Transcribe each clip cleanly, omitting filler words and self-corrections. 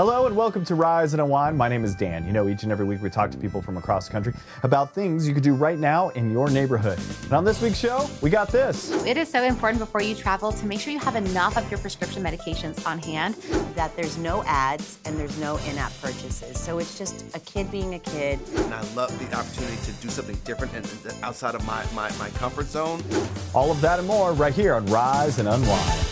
Hello and welcome to Rise Unwind. My name is Dan. You know, each and every week we talk to people from across the country about things you could do right now in your neighborhood. And on this week's show, we got this. It is so important before you travel to make sure you have enough of your prescription medications on hand. That there's no ads and there's no in-app purchases. So it's just a kid being a kid. And I love the opportunity to do something different and outside of my comfort zone. All of that and more right here on Rise and Unwind.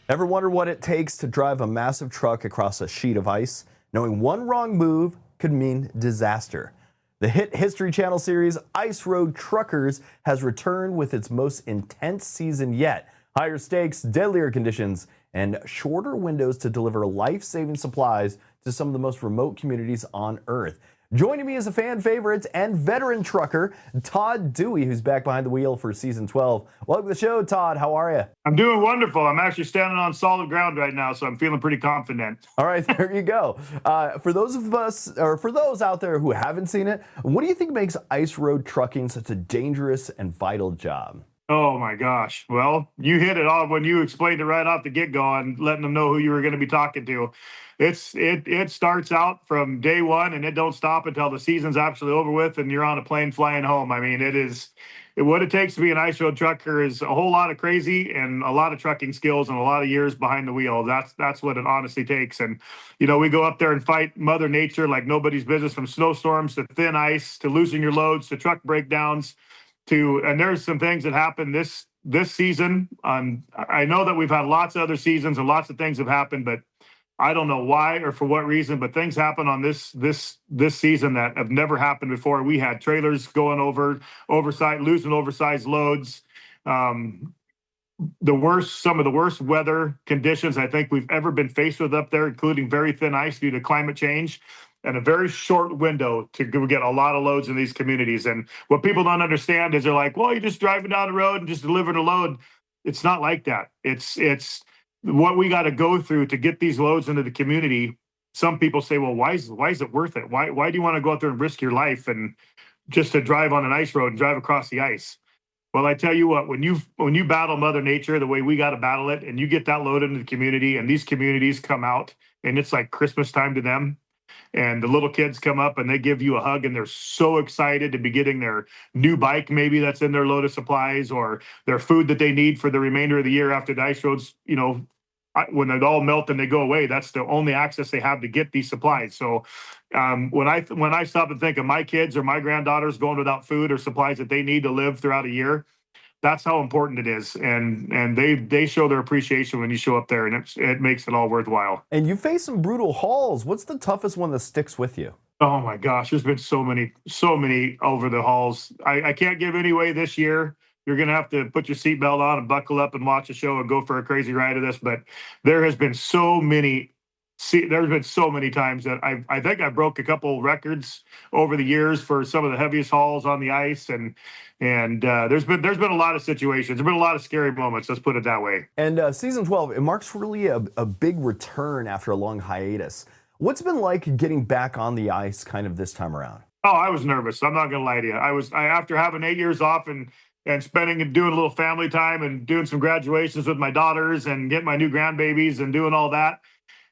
Ever wonder what it takes to drive a massive truck across a sheet of ice? Knowing one wrong move could mean disaster. The hit History Channel series Ice Road Truckers has returned with its most intense season yet. Higher stakes, deadlier conditions, and shorter windows to deliver life-saving supplies to some of the most remote communities on Earth. Joining me is a fan favorite and veteran trucker, Todd Dewey, who's back behind the wheel for season 12. Welcome to the show, Todd. How are you? I'm doing wonderful. I'm actually standing on solid ground right now, so I'm feeling pretty confident. All right, there you go. For those of us, or for those out there who haven't seen it, what do you think makes ice road trucking such a dangerous and vital job? Oh my gosh. Well, you hit it all when you explained it right off the get-go and letting them know who you were going to be talking to. It starts out from day one and it don't stop until the season's actually over with and you're on a plane flying home. I mean, what it takes to be an ice road trucker is a whole lot of crazy and a lot of trucking skills and a lot of years behind the wheel. That's what it honestly takes. And, you know, we go up there and fight Mother Nature like nobody's business, from snowstorms to thin ice to losing your loads to truck breakdowns. And there's some things that happened this season. I know that we've had lots of other seasons and lots of things have happened, but I don't know why or for what reason, but things happen on this season that have never happened before. We had trailers going losing oversized loads. Some of the worst weather conditions I think we've ever been faced with up there, including very thin ice due to climate change. And a very short window to get a lot of loads in these communities. And what people don't understand is they're like, well, you're just driving down the road and just delivering a load. It's not like that. It's what we got to go through to get these loads into the community. Some people say, well, why is it worth it? Why do you want to go out there and risk your life and just to drive on an ice road and drive across the ice? Well, I tell you what, when you battle Mother Nature the way we got to battle it, and you get that load into the community, and these communities come out, and it's like Christmas time to them. And the little kids come up and they give you a hug and they're so excited to be getting their new bike, maybe that's in their load of supplies, or their food that they need for the remainder of the year after the ice roads, you know, when they all melt and they go away. That's the only access they have to get these supplies. So when I stop and think of my kids or my granddaughters going without food or supplies that they need to live throughout a year, that's how important it is. And they show their appreciation when you show up there, and it makes it all worthwhile. And you face some brutal hauls. What's the toughest one that sticks with you? Oh my gosh, there's been so many over the hauls. I can't give any away this year. You're going to have to put your seatbelt on and buckle up and watch a show and go for a crazy ride of this. But there's been so many times that I think I broke a couple records over the years for some of the heaviest hauls on the ice. And there's been a lot of situations. There's been a lot of scary moments. Let's put it that way. And season 12, it marks really a big return after a long hiatus. What's it been like getting back on the ice kind of this time around? Oh, I was nervous. I'm not going to lie to you. After having 8 years off and spending and doing a little family time and doing some graduations with my daughters and getting my new grandbabies and doing all that,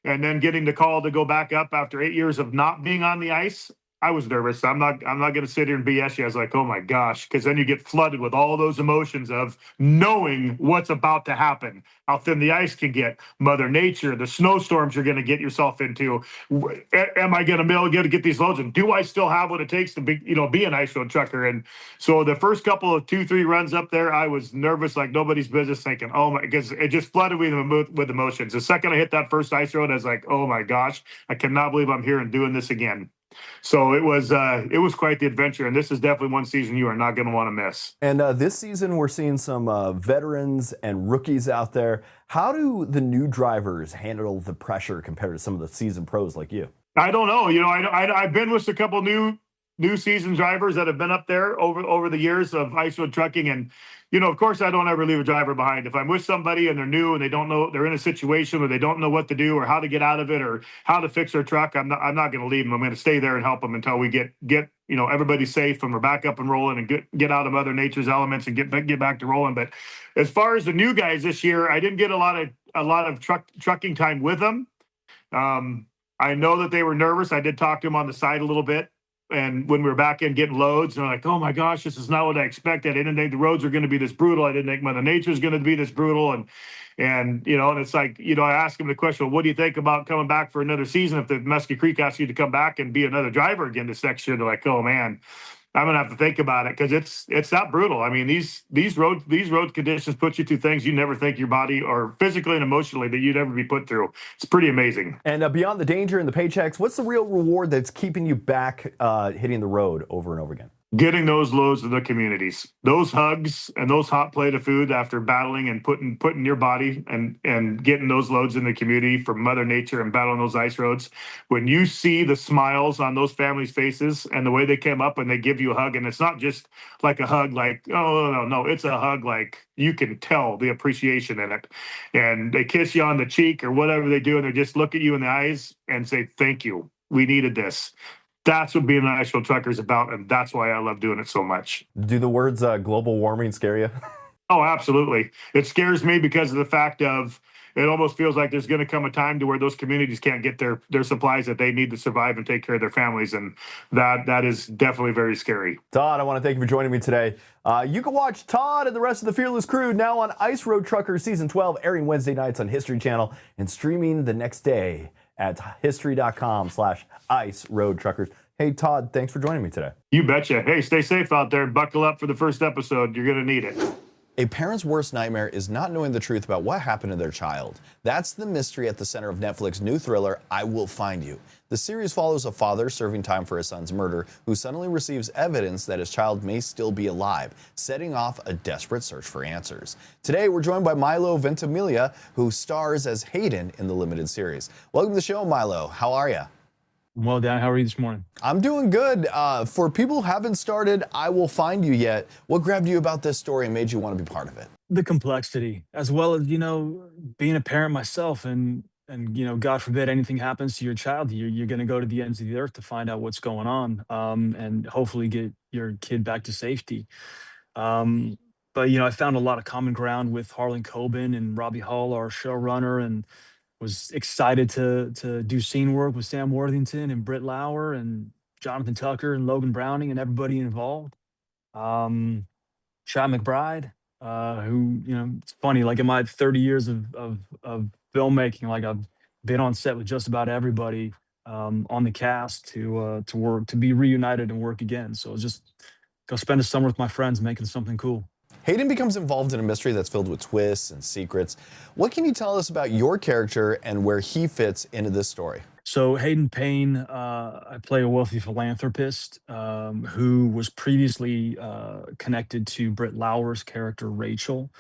and then getting the call to go back up after 8 years of not being on the ice, I was nervous. I'm not going to sit here and BS you. I was like, oh my gosh, because then you get flooded with all those emotions of knowing what's about to happen, how thin the ice can get, Mother Nature, the snowstorms you're going to get yourself into. Am I going to be able to get these loads? And do I still have what it takes to be an ice road trucker? And so the first couple of 2-3 runs up there, I was nervous like nobody's business, thinking, oh my, because it just flooded me with emotions. The second I hit that first ice road, I was like, oh my gosh, I cannot believe I'm here and doing this again. So it was quite the adventure, and this is definitely one season you are not going to want to miss. And this season, we're seeing some veterans and rookies out there. How do the new drivers handle the pressure compared to some of the seasoned pros like you? I don't know. You know, I've been with a couple new seasoned drivers that have been up there over the years of ice road trucking, and you know, of course, I don't ever leave a driver behind. If I'm with somebody and they're new and they don't know, they're in a situation where they don't know what to do or how to get out of it or how to fix their truck, I'm not going to leave them. I'm going to stay there and help them until we get everybody safe and we're back up and rolling and get out of Mother Nature's elements and get back to rolling. But as far as the new guys this year, I didn't get a lot of trucking time with them. I know that they were nervous. I did talk to them on the side a little bit. And when we were back in getting loads, they're like, oh my gosh, this is not what I expected. I didn't think the roads were going to be this brutal. I didn't think Mother Nature was going to be this brutal. And it's like, I asked them the question, well, what do you think about coming back for another season? If the Muskie Creek asks you to come back and be another driver again this next year, they're like, oh man, I'm gonna have to think about it, because it's that brutal. I mean, these road conditions put you through things you never think your body, or physically and emotionally, that you'd ever be put through. It's pretty amazing. And beyond the danger and the paychecks, what's the real reward that's keeping you back hitting the road over and over again? Getting those loads to the communities, those hugs and those hot plate of food after battling and putting your body and getting those loads in the community from Mother Nature and battling those ice roads. When you see the smiles on those families' faces and the way they came up and they give you a hug, and it's not just like a hug like, oh, no, it's a hug like you can tell the appreciation in it. And they kiss you on the cheek or whatever they do, and they just look at you in the eyes and say, thank you. We needed this. That's what being an ice road trucker is about, and that's why I love doing it so much. Do the words global warming scare you? Oh, absolutely. It scares me because of the fact of it almost feels like there's going to come a time to where those communities can't get their supplies that they need to survive and take care of their families, and that is definitely very scary. Todd, I want to thank you for joining me today. You can watch Todd and the rest of the Fearless crew now on Ice Road Trucker Season 12, airing Wednesday nights on History Channel and streaming the next day at history.com/Ice Road Truckers. Hey, Todd, thanks for joining me today. You betcha. Hey, stay safe out there and buckle up for the first episode. You're going to need it. A parent's worst nightmare is not knowing the truth about what happened to their child. That's the mystery at the center of Netflix's new thriller, I Will Find You. The series follows a father serving time for his son's murder who suddenly receives evidence that his child may still be alive, setting off a desperate search for answers. Today, we're joined by Milo Ventimiglia, who stars as Hayden in the limited series. Welcome to the show, Milo. How are you? Well, Dan, how are you this morning? I'm doing good. For people who haven't started I Will Find You yet, what grabbed you about this story and made you want to be part of it? The complexity, as well as, being a parent myself, and God forbid anything happens to your child, you're going to go to the ends of the earth to find out what's going on, and hopefully get your kid back to safety. But, I found a lot of common ground with Harlan Coben and Robbie Hull, our showrunner, and was excited to do scene work with Sam Worthington and Britt Lauer and Jonathan Tucker and Logan Browning and everybody involved. Chad McBride, who, it's funny, like in my 30 years of filmmaking, like I've been on set with just about everybody on the cast to work, to be reunited and work again. So just go spend a summer with my friends making something cool. Hayden becomes involved in a mystery that's filled with twists and secrets. What can you tell us about your character and where he fits into this story? So Hayden Payne, I play a wealthy philanthropist who was previously connected to Britt Lauer's character, Rachel,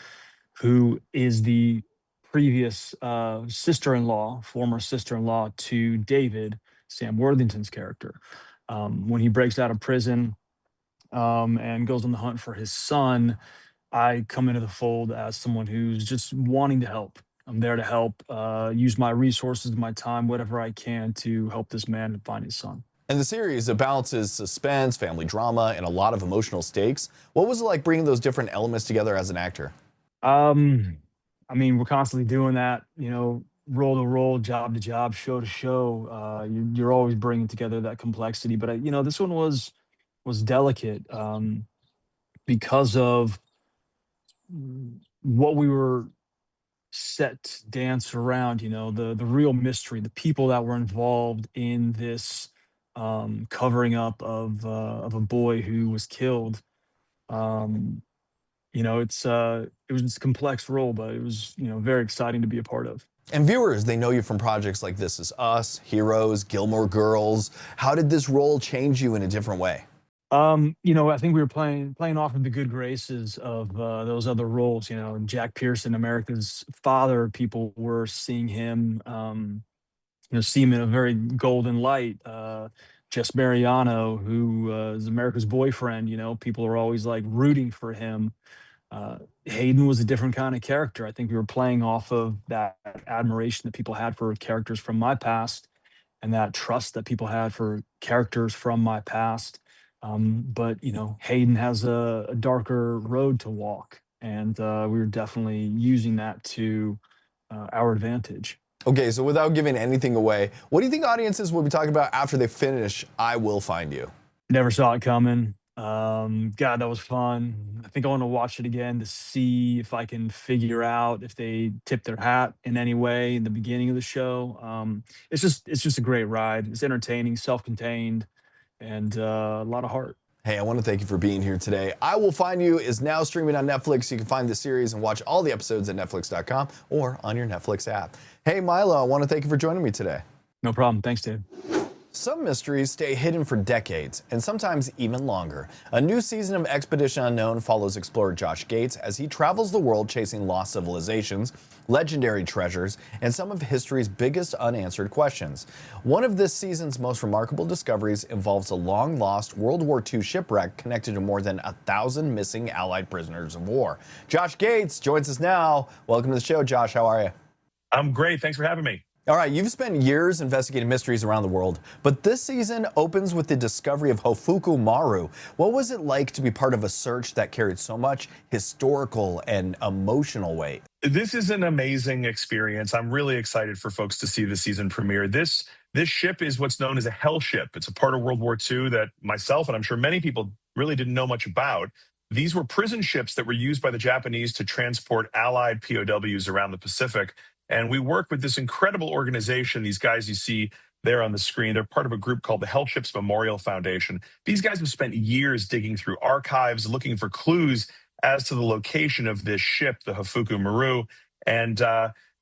who is the previous sister-in-law, former sister-in-law to David, Sam Worthington's character. When he breaks out of prison and goes on the hunt for his son, I come into the fold as someone who's just wanting to help. I'm there to help, use my resources, my time, whatever I can to help this man find his son. And the series, it balances suspense, family drama, and a lot of emotional stakes. What was it like bringing those different elements together as an actor? We're constantly doing that, role to role, job to job, show to show. You're always bringing together that complexity. But, this one was delicate because of what we were set to dance around, the real mystery, the people that were involved in this covering up of a boy who was killed. It was just a complex role, but it was, very exciting to be a part of. And viewers, they know you from projects like This Is Us, Heroes, Gilmore Girls. How did this role change you in a different way? I think we were playing off of the good graces of those other roles. Jack Pearson, America's Father. People were seeing him, see him in a very golden light. Jess Mariano, who is America's Boyfriend. People are always like rooting for him. Hayden was a different kind of character. I think we were playing off of that admiration that people had for characters from my past, and that trust that people had for characters from my past. But Hayden has a darker road to walk, and we were definitely using that to our advantage. Okay, so without giving anything away, what do you think audiences will be talking about after they finish I Will Find You? Never saw it coming. God, that was fun. I think I want to watch it again to see if I can figure out if they tipped their hat in any way in the beginning of the show. It's just a great ride. It's entertaining, self-contained, and a lot of heart. Hey, I want to thank you for being here today. I Will Find You is now streaming on Netflix. You can find the series and watch all the episodes at Netflix.com or on your Netflix app. Hey, Milo, I want to thank you for joining me today. No problem. Thanks, Dave. Some mysteries stay hidden for decades, and sometimes even longer. A new season of Expedition Unknown follows explorer Josh Gates as he travels the world chasing lost civilizations, legendary treasures, and some of history's biggest unanswered questions. One of this season's most remarkable discoveries involves a long-lost World War II shipwreck connected to more than 1,000 missing Allied prisoners of war. Josh Gates joins us now. Welcome to the show, Josh. How are you? I'm great. Thanks for having me. All right, you've spent years investigating mysteries around the world, but this season opens with the discovery of Hofuku Maru. What was it like to be part of a search that carried so much historical and emotional weight? This is an amazing experience. I'm really excited for folks to see the season premiere. This ship is what's known as a hell ship. It's a part of World War II that myself and I'm sure many people really didn't know much about. These were prison ships that were used by the Japanese to transport Allied POWs around the Pacific. And we work with this incredible organization. These guys you see there on the screen, they're part of a group called the Hell Ships Memorial Foundation. These guys have spent years digging through archives, looking for clues as to the location of this ship, the Hofuku Maru. And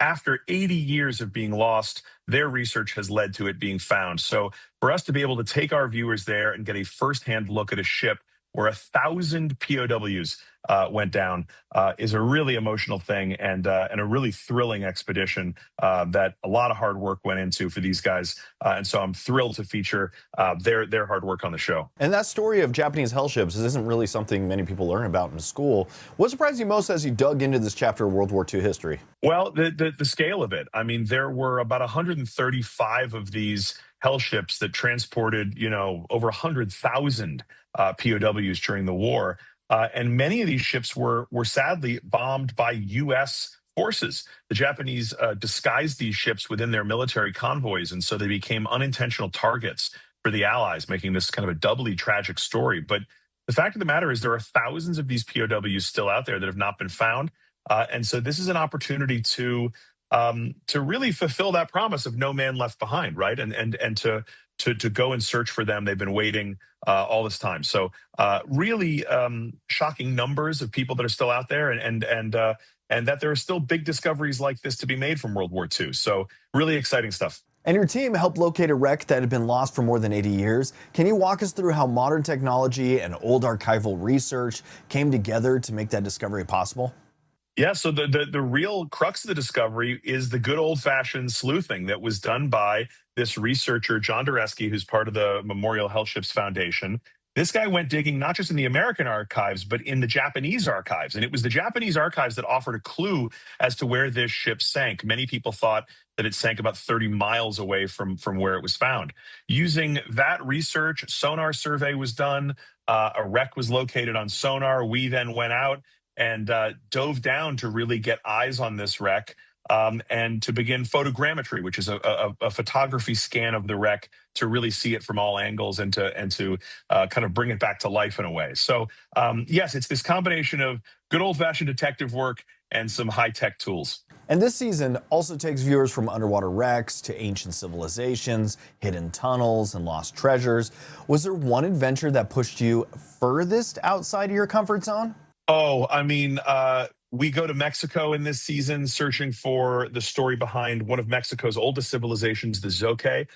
after 80 years of being lost, their research has led to it being found. So for us to be able to take our viewers there and get a firsthand look at a ship where 1,000 POWs went down is a really emotional thing and a really thrilling expedition that a lot of hard work went into for these guys. And so I'm thrilled to feature their hard work on the show. And that story of Japanese hell ships isn't really something many people learn about in school. What surprised you most as you dug into this chapter of World War II history? Well, the scale of it. I mean, there were about 135 of these hell ships that transported, over 100,000 POWs during the war. And many of these ships were sadly bombed by U.S. forces. The Japanese disguised these ships within their military convoys, and so they became unintentional targets for the Allies, making this kind of a doubly tragic story. But the fact of the matter is there are thousands of these POWs still out there that have not been found. And so this is an opportunity to really fulfill that promise of no man left behind, right? And to go and search for them. They've been waiting all this time. So really shocking numbers of people that are still out there and that there are still big discoveries like this to be made from World War II. So really exciting stuff. And your team helped locate a wreck that had been lost for more than 80 years. Can you walk us through how modern technology and old archival research came together to make that discovery possible? Yeah, so the real crux of the discovery is the good old-fashioned sleuthing that was done by this researcher, John Dureski, who's part of the Memorial Hell Ships Foundation. This guy went digging not just in the American archives, but in the Japanese archives. And it was the Japanese archives that offered a clue as to where this ship sank. Many people thought that it sank about 30 miles away from where it was found. Using that research, sonar survey was done. A wreck was located on sonar. We then went out and dove down to really get eyes on this wreck and to begin photogrammetry, which is a photography scan of the wreck to really see it from all angles and to kind of bring it back to life in a way. So yes, it's this combination of good old-fashioned detective work and some high-tech tools. And this season also takes viewers from underwater wrecks to ancient civilizations, hidden tunnels, and lost treasures. Was there one adventure that pushed you furthest outside of your comfort zone? Oh, I mean, we go to Mexico in this season searching for the story behind one of Mexico's oldest civilizations, the Zoque.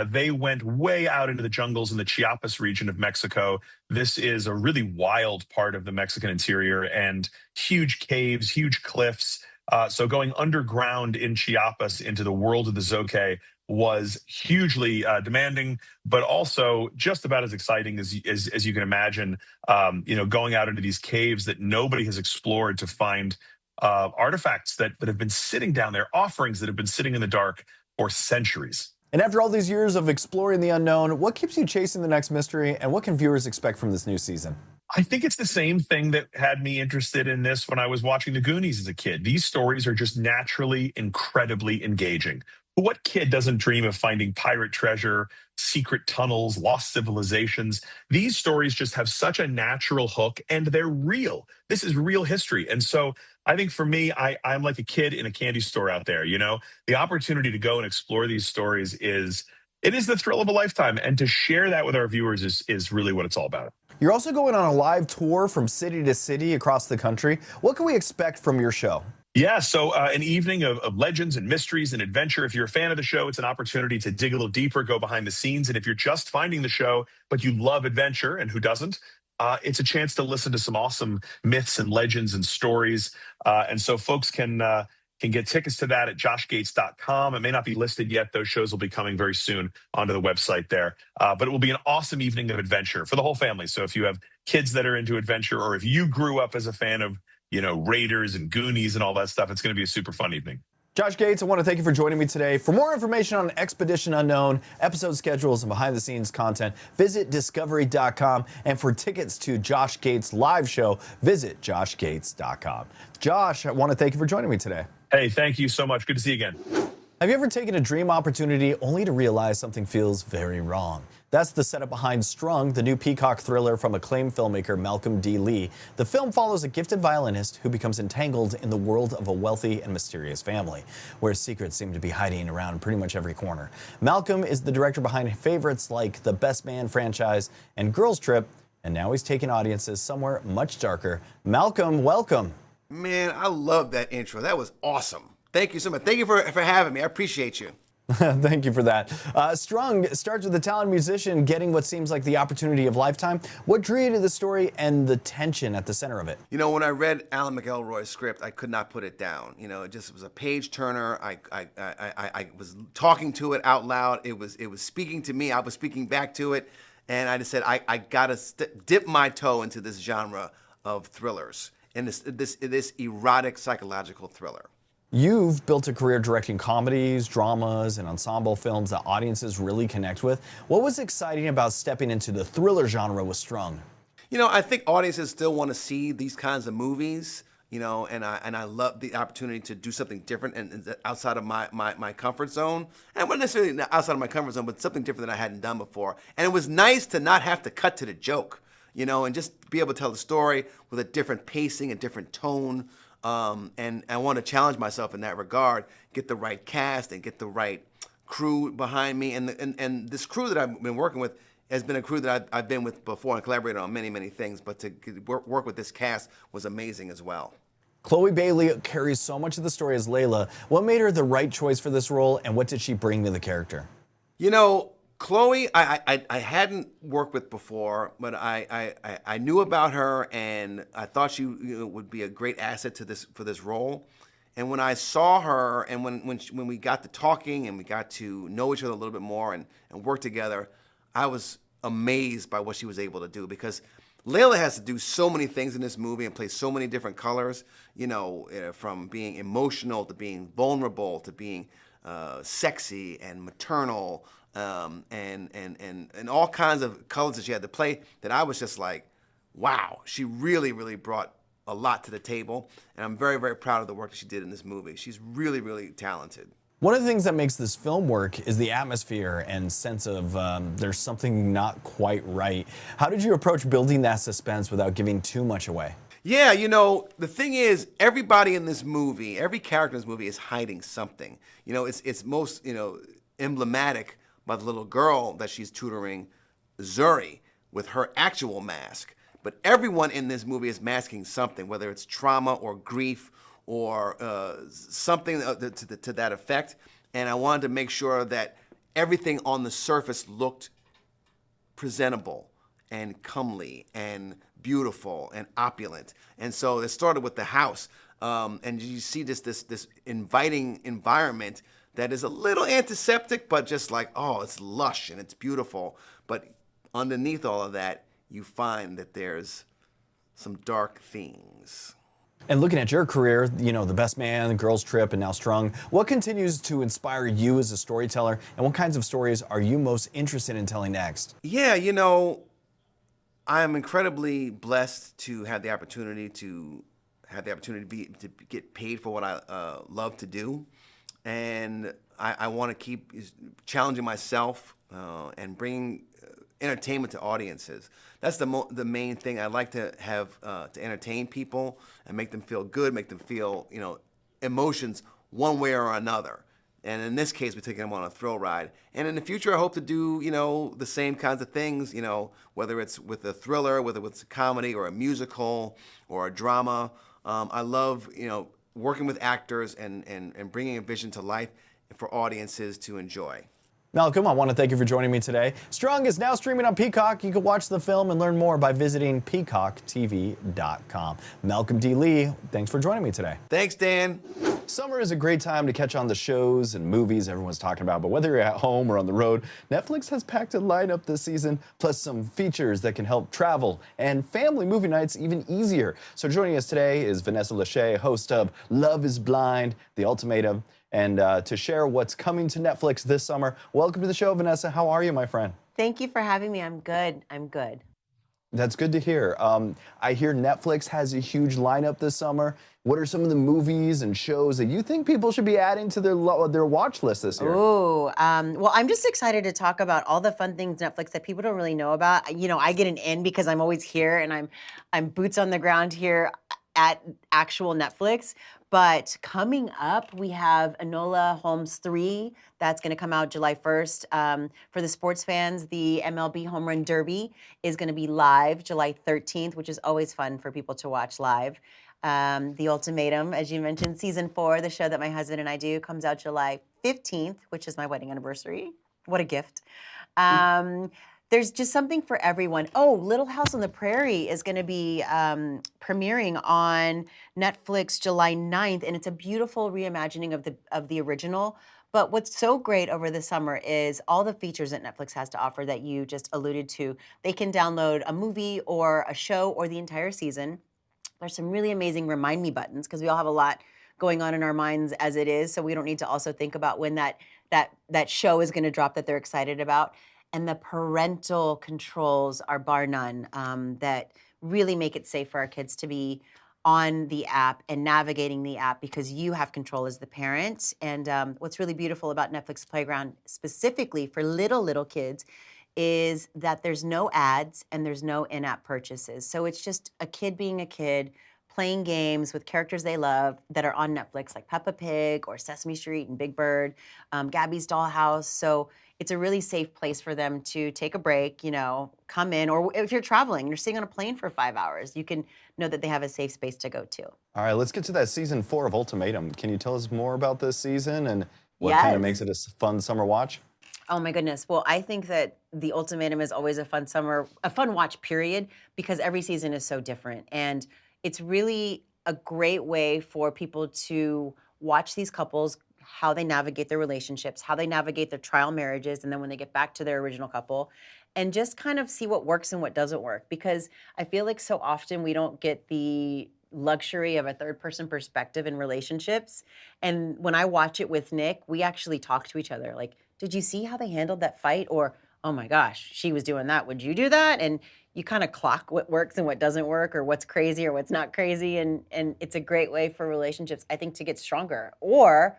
They went way out into the jungles in the Chiapas region of Mexico. This is a really wild part of the Mexican interior and huge caves, huge cliffs. So going underground in Chiapas into the world of the Zoque was hugely demanding, but also just about as exciting as you can imagine. Going out into these caves that nobody has explored to find artifacts that have been sitting down there, offerings that have been sitting in the dark for centuries. And after all these years of exploring the unknown, what keeps you chasing the next mystery, and what can viewers expect from this new season? I think it's the same thing that had me interested in this when I was watching The Goonies as a kid. These stories are just naturally incredibly engaging. What kid doesn't dream of finding pirate treasure, secret tunnels, lost civilizations? These stories just have such a natural hook and they're real. This is real history. And so I think for me, I'm like a kid in a candy store out there, you know? The opportunity to go and explore these stories is the thrill of a lifetime. And to share that with our viewers is really what it's all about. You're also going on a live tour from city to city across the country. What can we expect from your show? Yeah, so an evening of legends and mysteries and adventure. If you're a fan of the show, it's an opportunity to dig a little deeper, go behind the scenes. And if you're just finding the show, but you love adventure, and who doesn't, it's a chance to listen to some awesome myths and legends and stories. And so folks can get tickets to that at joshgates.com. It may not be listed yet. Those shows will be coming very soon onto the website there. But it will be an awesome evening of adventure for the whole family. So if you have kids that are into adventure, or if you grew up as a fan of, you know, Raiders and Goonies and all that stuff, it's going to be a super fun evening. Josh Gates, I want to thank you for joining me today. For more information on Expedition Unknown, episode schedules, and behind-the-scenes content, visit discovery.com. And for tickets to Josh Gates' live show, visit joshgates.com. Josh, I want to thank you for joining me today. Hey, thank you so much. Good to see you again. Have you ever taken a dream opportunity only to realize something feels very wrong? That's the setup behind Strung, the new Peacock thriller from acclaimed filmmaker Malcolm D. Lee. The film follows a gifted violinist who becomes entangled in the world of a wealthy and mysterious family, where secrets seem to be hiding around pretty much every corner. Malcolm is the director behind favorites like the Best Man franchise and Girls Trip, and now he's taking audiences somewhere much darker. Malcolm, welcome. Man, I love that intro. That was awesome. Thank you so much. Thank you for having me. I appreciate you. Thank you for that. Strung starts with a talented musician getting what seems like the opportunity of lifetime. What drew you to the story and the tension at the center of it? You know, when I read Alan McElroy's script, I could not put it down. You know, it just was a page turner. I was talking to it out loud. It was speaking to me. I was speaking back to it, and I just said I gotta dip my toe into this genre of thrillers and this erotic psychological thriller. You've built a career directing comedies, dramas, and ensemble films that audiences really connect with. What was exciting about stepping into the thriller genre with Strung? You know, I think audiences still want to see these kinds of movies, you know, and I love the opportunity to do something different and outside of my comfort zone. And not necessarily outside of my comfort zone, but something different that I hadn't done before. And it was nice to not have to cut to the joke, you know, and just be able to tell the story with a different pacing, a different tone. And I want to challenge myself in that regard, get the right cast and get the right crew behind me. And this crew that I've been working with has been a crew that I've been with before and collaborated on many, many things. But to work with this cast was amazing as well. Chloe Bailey carries so much of the story as Layla. What made her the right choice for this role, and what did she bring to the character? You know, Chloe, I hadn't worked with before, but I knew about her, and I thought she would be a great asset for this role. And when I saw her, and when we got to talking and we got to know each other a little bit more and work together, I was amazed by what she was able to do, because Layla has to do so many things in this movie and play so many different colors, you know, from being emotional to being vulnerable to being sexy and maternal. And all kinds of colors that she had to play, that I was just like, wow, she really, really brought a lot to the table. And I'm very, very proud of the work that she did in this movie. She's really, really talented. One of the things that makes this film work is the atmosphere and sense of there's something not quite right. How did you approach building that suspense without giving too much away? Yeah, you know, the thing is, everybody in this movie, every character in this movie is hiding something. You know, it's most, you know, emblematic by the little girl that she's tutoring, Zuri, with her actual mask. But everyone in this movie is masking something, whether it's trauma or grief or something to that effect. And I wanted to make sure that everything on the surface looked presentable and comely and beautiful and opulent. And so it started with the house. And you see this inviting environment that is a little antiseptic, but just like, oh, it's lush and it's beautiful. But underneath all of that, you find that there's some dark things. And looking at your career, you know, The Best Man, Girls Trip, and now Strung, what continues to inspire you as a storyteller, and what kinds of stories are you most interested in telling next? Yeah, you know, I am incredibly blessed to have the opportunity to get paid for what I love to do, and I want to keep challenging myself and bringing entertainment to audiences. That's the main thing. I like to have to entertain people and make them feel good, make them feel emotions one way or another. And in this case, we're taking them on a thrill ride. And in the future, I hope to do, the same kinds of things, whether it's with a thriller, whether it's a comedy or a musical or a drama. I love, working with actors and bringing a vision to life for audiences to enjoy. Malcolm, I want to thank you for joining me today. Strung is now streaming on Peacock. You can watch the film and learn more by visiting peacocktv.com. Malcolm D. Lee, thanks for joining me today. Thanks, Dan. Summer is a great time to catch on the shows and movies everyone's talking about, but whether you're at home or on the road, Netflix has packed a lineup this season, plus some features that can help travel and family movie nights even easier. So joining us today is Vanessa Lachey, host of Love is Blind, The Ultimatum, and to share what's coming to Netflix this summer. Welcome to the show, Vanessa. How are you, my friend? Thank you for having me. I'm good. That's good to hear. I hear Netflix has a huge lineup this summer. What are some of the movies and shows that you think people should be adding to their watch list this year? Ooh, well, I'm just excited to talk about all the fun things Netflix that people don't really know about. I get an in because I'm always here and I'm boots on the ground here at actual Netflix. But coming up, we have Enola Holmes 3. That's going to come out July 1st. For the sports fans, the MLB Home Run Derby is going to be live July 13th, which is always fun for people to watch live. The Ultimatum, as you mentioned, season 4, the show that my husband and I do, comes out July 15th, which is my wedding anniversary. What a gift. There's just something for everyone. Oh, Little House on the Prairie is going to be premiering on Netflix July 9th, and it's a beautiful reimagining of the original. But what's so great over the summer is all the features that Netflix has to offer that you just alluded to. They can download a movie or a show or the entire season. There's some really amazing remind me buttons because we all have a lot going on in our minds as it is, so we don't need to also think about when that show is going to drop that they're excited about. And the parental controls are bar none that really make it safe for our kids to be on the app and navigating the app because you have control as the parent. And what's really beautiful about Netflix Playground specifically for little kids is that there's no ads and there's no in-app purchases. So it's just a kid being a kid, playing games with characters they love that are on Netflix, like Peppa Pig or Sesame Street and Big Bird, Gabby's Dollhouse. So it's a really safe place for them to take a break, come in, or if you're traveling, you're sitting on a plane for 5 hours, you can know that they have a safe space to go to. All right, let's get to that season 4 of Ultimatum. Can you tell us more about this season and what kind of makes it a fun summer watch? Oh my goodness. Well, I think that The Ultimatum is always a fun watch period because every season is so different. And it's really a great way for people to watch these couples, how they navigate their relationships, how they navigate their trial marriages, and then when they get back to their original couple, and just kind of see what works and what doesn't work. Because I feel like so often we don't get the luxury of a third-person perspective in relationships. And when I watch it with Nick, we actually talk to each other. Like, did you see how they handled that fight? Or, oh my gosh, she was doing that. Would you do that? And you kind of clock what works and what doesn't work or what's crazy or what's not crazy. And it's a great way for relationships, I think, to get stronger. Or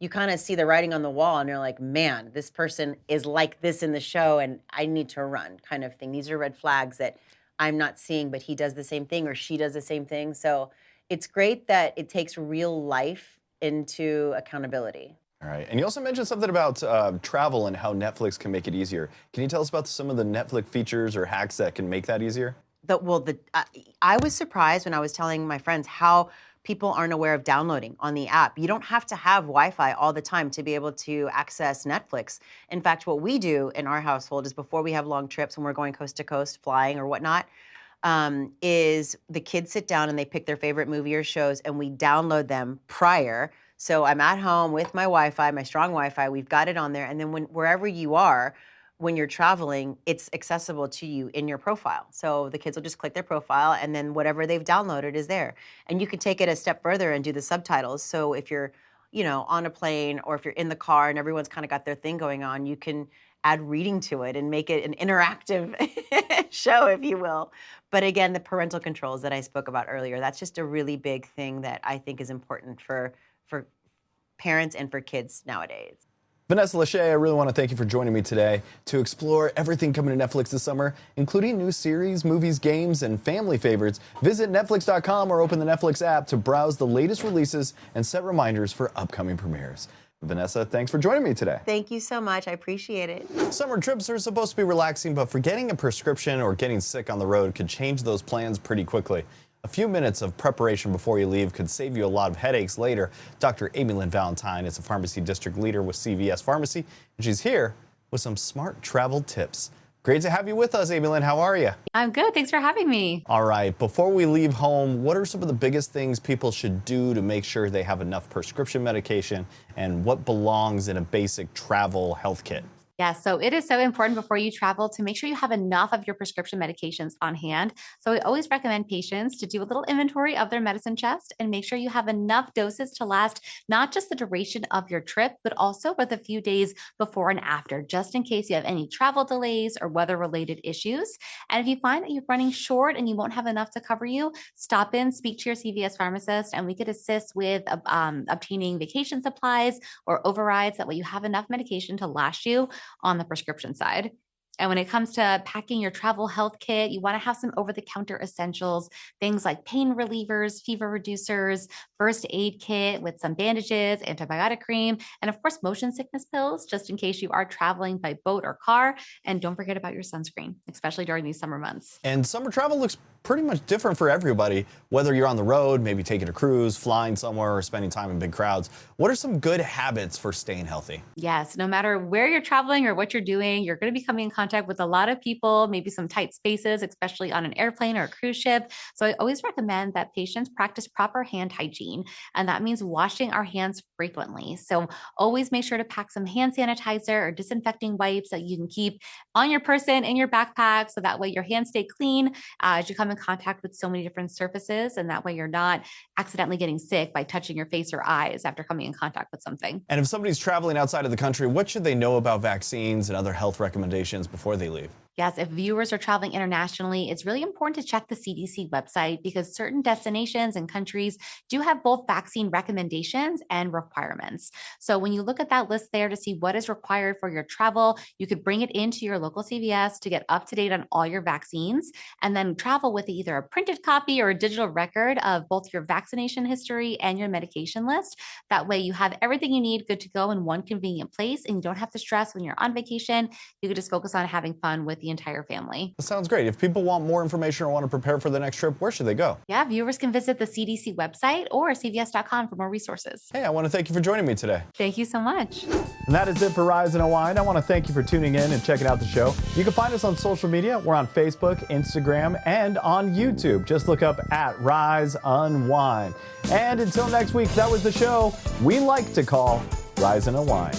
you kind of see the writing on the wall and you're like, man, this person is like this in the show and I need to run kind of thing. These are red flags that I'm not seeing, but he does the same thing or she does the same thing. So it's great that it takes real life into accountability. All right. And you also mentioned something about travel and how Netflix can make it easier. Can you tell us about some of the Netflix features or hacks that can make that easier? I was surprised when I was telling my friends how people aren't aware of downloading on the app. You don't have to have Wi-Fi all the time to be able to access Netflix. In fact, what we do in our household is before we have long trips when we're going coast to coast, flying or whatnot, is the kids sit down and they pick their favorite movie or shows and we download them prior. So I'm at home with my Wi-Fi, my strong Wi-Fi, we've got it on there. And then wherever you are, when you're traveling, it's accessible to you in your profile. So the kids will just click their profile and then whatever they've downloaded is there. And you can take it a step further and do the subtitles. So if you're, on a plane or if you're in the car and everyone's kind of got their thing going on, you can add reading to it and make it an interactive show, if you will. But again, the parental controls that I spoke about earlier, that's just a really big thing that I think is important for parents and for kids nowadays. Vanessa Lachey, I really want to thank you for joining me today to explore everything coming to Netflix this summer, including new series, movies, games, and family favorites. Visit Netflix.com or open the Netflix app to browse the latest releases and set reminders for upcoming premieres. Vanessa, thanks for joining me today. Thank you so much. I appreciate it. Summer trips are supposed to be relaxing, but forgetting a prescription or getting sick on the road could change those plans pretty quickly. A few minutes of preparation before you leave could save you a lot of headaches later. Dr. Amy Lynn Valentine is a pharmacy district leader with CVS Pharmacy, and she's here with some smart travel tips. Great to have you with us, Amy Lynn. How are you? I'm good. Thanks for having me. All right. Before we leave home, what are some of the biggest things people should do to make sure they have enough prescription medication, and what belongs in a basic travel health kit? Yeah, so it is so important before you travel to make sure you have enough of your prescription medications on hand. So we always recommend patients to do a little inventory of their medicine chest and make sure you have enough doses to last not just the duration of your trip, but also for the few days before and after, just in case you have any travel delays or weather-related issues. And if you find that you're running short and you won't have enough to cover you, stop in, speak to your CVS pharmacist, and we could assist with obtaining vacation supplies or overrides. That way you have enough medication to last you on the prescription side. And when it comes to packing your travel health kit, you want to have some over-the-counter essentials, things like pain relievers, fever reducers, first aid kit with some bandages, antibiotic cream, and of course, motion sickness pills, just in case you are traveling by boat or car. And don't forget about your sunscreen, especially during these summer months. And summer travel looks pretty much different for everybody, whether you're on the road, maybe taking a cruise, flying somewhere, or spending time in big crowds. What are some good habits for staying healthy? Yes, no matter where you're traveling or what you're doing, you're going to be coming in contact with a lot of people, maybe some tight spaces, especially on an airplane or a cruise ship. So I always recommend that patients practice proper hand hygiene, and that means washing our hands frequently. So always make sure to pack some hand sanitizer or disinfecting wipes that you can keep on your person, in your backpack, so that way your hands stay clean as you come in contact with so many different surfaces, and that way you're not accidentally getting sick by touching your face or eyes after coming in contact with something. And if somebody's traveling outside of the country, what should they know about vaccines and other health recommendations before they leave? Yes, if viewers are traveling internationally, it's really important to check the CDC website because certain destinations and countries do have both vaccine recommendations and requirements. So when you look at that list there to see what is required for your travel, you could bring it into your local CVS to get up to date on all your vaccines, and then travel with either a printed copy or a digital record of both your vaccination history and your medication list. That way you have everything you need good to go in one convenient place, and you don't have to stress when you're on vacation. You can just focus on having fun with the entire family. That sounds great. If people want more information or want to prepare for the next trip, where should they go? Yeah, viewers can visit the CDC website or cvs.com for more resources. Hey, I want to thank you for joining me today. Thank you so much. And that is it for Rise Unwind. I want to thank you for tuning in and checking out the show. You can find us on social media. We're on Facebook, Instagram, and on YouTube. Just look up at Rise Unwind. And until next week, that was the show we like to call Rise and Unwind.